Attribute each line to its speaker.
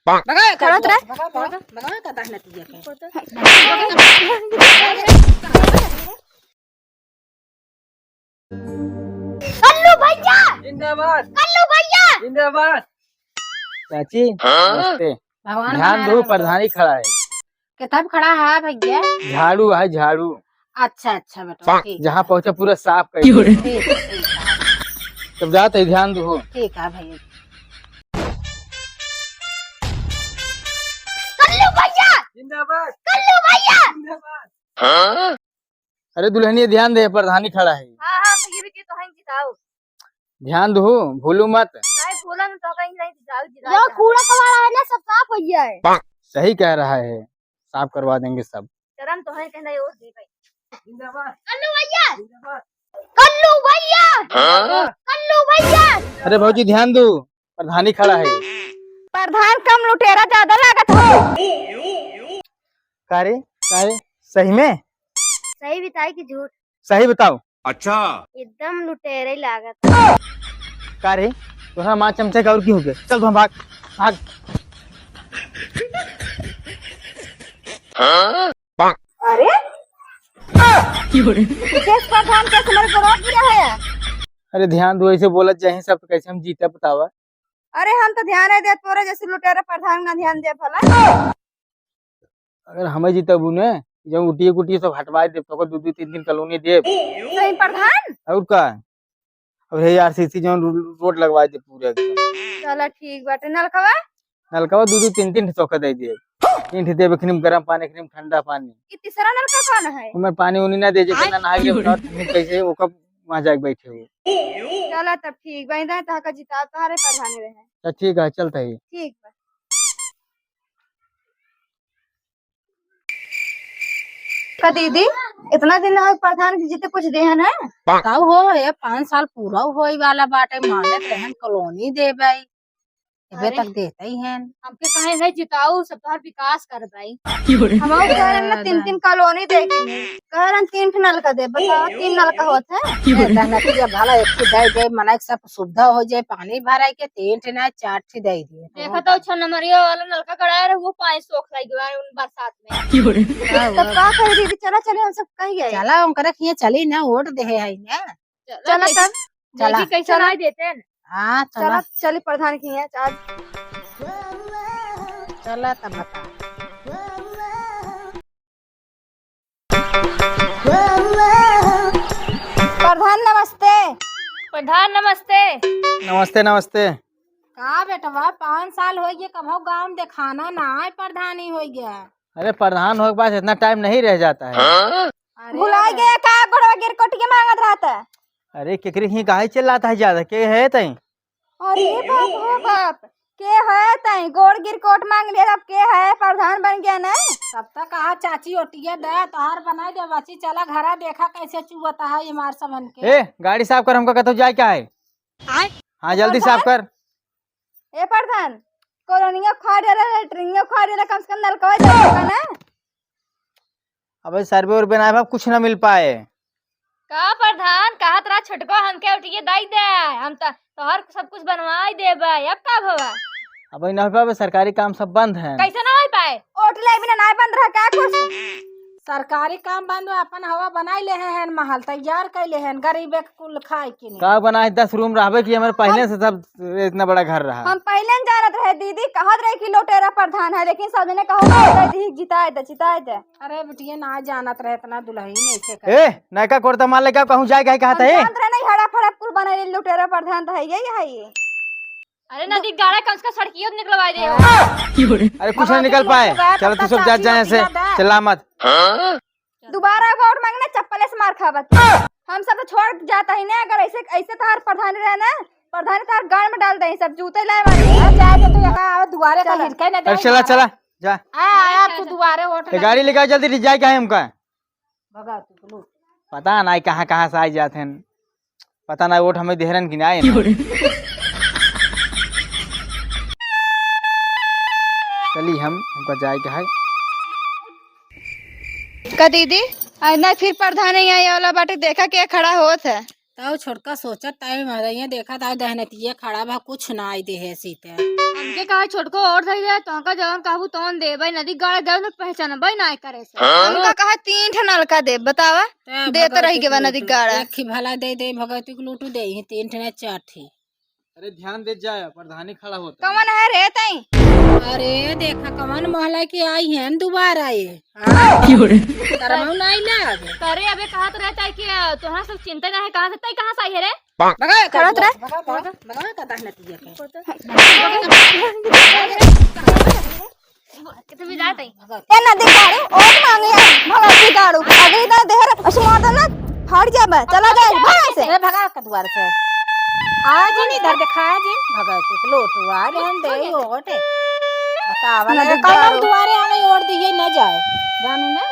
Speaker 1: भगा
Speaker 2: खड़ा उतरा।
Speaker 1: भगा का दहनतिया के
Speaker 2: कल्लू भैया,
Speaker 3: जिंदाबाद
Speaker 2: कल्लू भैया।
Speaker 3: जिंदाबाद। चाची नमस्ते।
Speaker 1: भगवान
Speaker 3: ध्यान दो, प्रधानी खड़ा है।
Speaker 1: किताब खड़ा है भैया।
Speaker 3: झाड़ू है, झाड़ू।
Speaker 1: अच्छा अच्छा बेटा ठीक
Speaker 3: जहाँ पहुँचे पूरा साफ कर
Speaker 1: ठीक ठीक
Speaker 3: तब जाते ही ध्यान दो।
Speaker 1: ठीक है भैया।
Speaker 2: कल्लू भैया,
Speaker 3: जिंदाबाद
Speaker 2: कल्लू भैया।
Speaker 3: जिंदाबाद। अरे दुल्हनिया ध्यान दे, प्रधानी खड़ा है।
Speaker 2: हाँ ये भी की तो है जिताओ।
Speaker 3: ध्यान दो, भूलो मत।
Speaker 2: नहीं बोला ना तो कहीं नहीं जिताओ। यो कूड़ा कबाड़ा है ना, सब साफ हो गया है।
Speaker 3: सही कह रहा है, साफ करवा देंगे सब।
Speaker 2: चरम तो है कहना और दे भाई।
Speaker 3: जिंदाबाद
Speaker 2: कल्लू भैया,
Speaker 3: जिंदाबाद।
Speaker 2: कल्लू भैया, कल्लू भैया।
Speaker 3: अरे भौजी ध्यान दो, प्रधानी खड़ा है।
Speaker 2: प्रधान कम लुटेरा ज्यादा लागत हो।
Speaker 3: कारे कारे सही में?
Speaker 2: सही बताई कि झूठ?
Speaker 3: सही बताओ।
Speaker 4: अच्छा
Speaker 2: एकदम लुटेरे लागत।
Speaker 3: कारे तुम्हारा माँ चमचे का और क्यों हो गया? चल तुम भाग भाग।
Speaker 2: अरे किस प्रधान कैसे मेरे को रोक दिया है?
Speaker 3: अरे ध्यान दो, ऐसे बोलत जाए सब, कैसे हम जीते बतावा।
Speaker 2: अरे हम तो ध्यान है दे तोरे जैसे लुटेरे प्रधान का ध्यान दे भला।
Speaker 3: अगर हमें जीतबू ने, जब उटिए कुटिए सब हटवा दे तो 2-3 कॉलोनी दे।
Speaker 2: सही प्रधान।
Speaker 3: और का अब हे आरसीसी जो रोड लगवा दे पूरे एकदम।
Speaker 2: चलो ठीक बाटे। नलकवा
Speaker 3: नलका 2-3 चौका दे दिए। 3 दे बखनी गरम पानी, खनी ठंडा पानी।
Speaker 2: ये तीसरा नलका कौन है?
Speaker 3: उमर पानी उनी ना दे, जे ना नहाए के कैसे वो कब वहां जाके बैठे हो।
Speaker 2: चलो तब ठीक भाई दा तहका जिता तारे प्रधान रहे।
Speaker 3: तो ठीक है, चलता है।
Speaker 2: ठीक बा। का दीदी इतना दिन हो प्रधान के जीते कुछ देहन है?
Speaker 1: तब हो ये 5 साल पूरा होई वाला बाटे, मांगत रहन कॉलोनी दे भाई अबे
Speaker 2: अरे।
Speaker 1: तक देते ही हैं।
Speaker 2: हमके कहे है जिताऊ सब तोहर विकास कर भाई। हम कह रहे ना 3 कॉलोनी दे के कह रहे 3 नलका दे। बताओ 3 नलका होता है?
Speaker 1: दहनतिया भला एक ठे दे दे, मना सब सुविधा हो जाए, पानी भराए के 3 ठे ना 4 ठे दे दिए।
Speaker 2: देखा तो 6 नंबरिया वाला नलका कढ़ाया रहे वो 5 सोख लग गया उन बरसात में। तब का करे दीदी? चला चले हम सब कहीं गए।
Speaker 1: चला उनकर ये चली ना वोट दे है ना।
Speaker 2: चला तब
Speaker 1: चला।
Speaker 2: देखी कैसे नहीं देते हैं।
Speaker 1: हाँ
Speaker 2: चला
Speaker 1: चला
Speaker 2: चली प्रधान की है आज।
Speaker 1: चला तब बता।
Speaker 2: प्रधान नमस्ते। प्रधान नमस्ते।
Speaker 3: नमस्ते नमस्ते।
Speaker 1: का बेटवा 5 साल हो गए, कभो गाँव में देखाना ना है, प्रधानी हो गया।
Speaker 3: अरे प्रधान होने के बाद इतना टाइम नहीं रह जाता है।
Speaker 2: भुला गया का गोड़वा गिर कोटिया मांगत रहता है।
Speaker 3: अरे केकरी ही काहे चिल्लाता है ज्यादा? के है तई?
Speaker 2: अरे बाप हो बाप, के है तई गोड़ गिर कोट मांग लिया। अब के है प्रधान बन गया ना।
Speaker 1: तब तक कहा चाची ओटिया दे तोहार बनाई दे बची। चला घरा देखा कैसे चुवता है ये मार सबन के।
Speaker 3: ए गाड़ी साफ कर, हमको कतो जाए क्या है? हाँ जल्दी साफ कर।
Speaker 2: ए प्रधान कॉलोनिया खाड़े रे लेटरिंग खाड़े रे, कम से कम नलका देगा ना।
Speaker 3: अबे सर्वे और बनाए भाव कुछ ना मिल पाए।
Speaker 2: का प्रधान कहा तरा छटको हमके उठिए दाई दे। हम तो तोहर सब कुछ बनवाई देबे। अब का भवा?
Speaker 3: अब ना हो पाए, सरकारी काम सब बंद है।
Speaker 2: कैसे ना हो पाए? ओटले बिना ना बंद रहा का कुछ?
Speaker 1: सरकारी काम बंद हो, अपन हवा बनाई ले हैं, महल तैयार कर ले हैं, गरीब के कुल खाए के नहीं।
Speaker 3: का बनाए 10 रूम रहे की हमारे पहले से सब इतना बड़ा घर रहा।
Speaker 2: हम पहले न जानत रहे दीदी, कहत रहे कि लोटेरा प्रधान है, लेकिन सब ने कहा जिताए दे।
Speaker 1: अरे बेटिया ना जानत रहे इतना दुल्हन ऐसे कर।
Speaker 3: ए नयका कोरता मान ले, क्या कहूँ जाए कहे कहा था?
Speaker 2: जानत रहे नहीं हड़ा फड़ा कुल बनाए लोटेरा प्रधान तो है ये। अरे नदी गाड़ा कम से कम सड़कियों निकलवाई दे।
Speaker 3: अरे कुछ नहीं निकल पाए। चलो तू सब जा जाए से, चिल्ला मत।
Speaker 2: दोबारा वोट मांगना चप्पल से मार खावत। हम सब तो छोड़ जाता ही ना। अगर ऐसे तार प्रधान रहे ना, प्रधान तार गाड़ में डाल दे सब जूते लाए वाले।
Speaker 1: जाए तो यहाँ दुआरे का हिरके न दे।
Speaker 3: चला चला जा।
Speaker 1: आया तू दुआरे वोट
Speaker 3: गाड़ी लेकर जल्दी जाए क्या है हमका?
Speaker 1: भगा तू बोलो।
Speaker 3: पता नहीं कहाँ से आई जाते हैं। पता नहीं वोट हमें देहरन की ना। चली हमको जाए क्या है?
Speaker 2: का दीदी ना फिर प्रधान यहाँ वाला बाटे देखा क्या खड़ा होत है।
Speaker 1: तो छोटका सोचत टाइम आ रही है, देखा था दहनतिया खड़ा बा कुछ ना आई दे है सीते।
Speaker 2: हमके कहा छोटको और सही है तो का जवन कहबू तोन दे भाई नदी गाड़ गए न पहचान भाई ना करे से हमका कहा 3 ठन नलका दे बतावा दे तो रही के बा नदी गाड़
Speaker 1: एक ही भला दे दे भगवती को लूटू दे ही 3 ठने 4 ठे।
Speaker 3: अरे ध्यान दे जाए प्रधानी खड़ा होता
Speaker 2: कमन है रे तई
Speaker 1: अरे देखा कमान मोहल्ला की आई है दोबारा ये करमाऊ नहीं लाग
Speaker 2: करे अबे कहा तो रहता है कि तोहरा सब चिंता ना है कहां से तई कहां से आई है रे
Speaker 1: भगा
Speaker 2: करत रह
Speaker 1: भगा का दाह नतीजा
Speaker 2: कितने भी जात है
Speaker 4: ए नदी गाड़ी और मांगे भगवती गाड़ू अगली ना देहर असमात ना फाड़ जाबे चला जाए भाग से
Speaker 1: ए भगा का द्वार से आज ही इधर दिखाया जी भगवती को लोटवा रहन दे ओटे बतावा
Speaker 4: नदी
Speaker 1: कल द्वारे आगे ओढ़ दिए न जाए जानू ना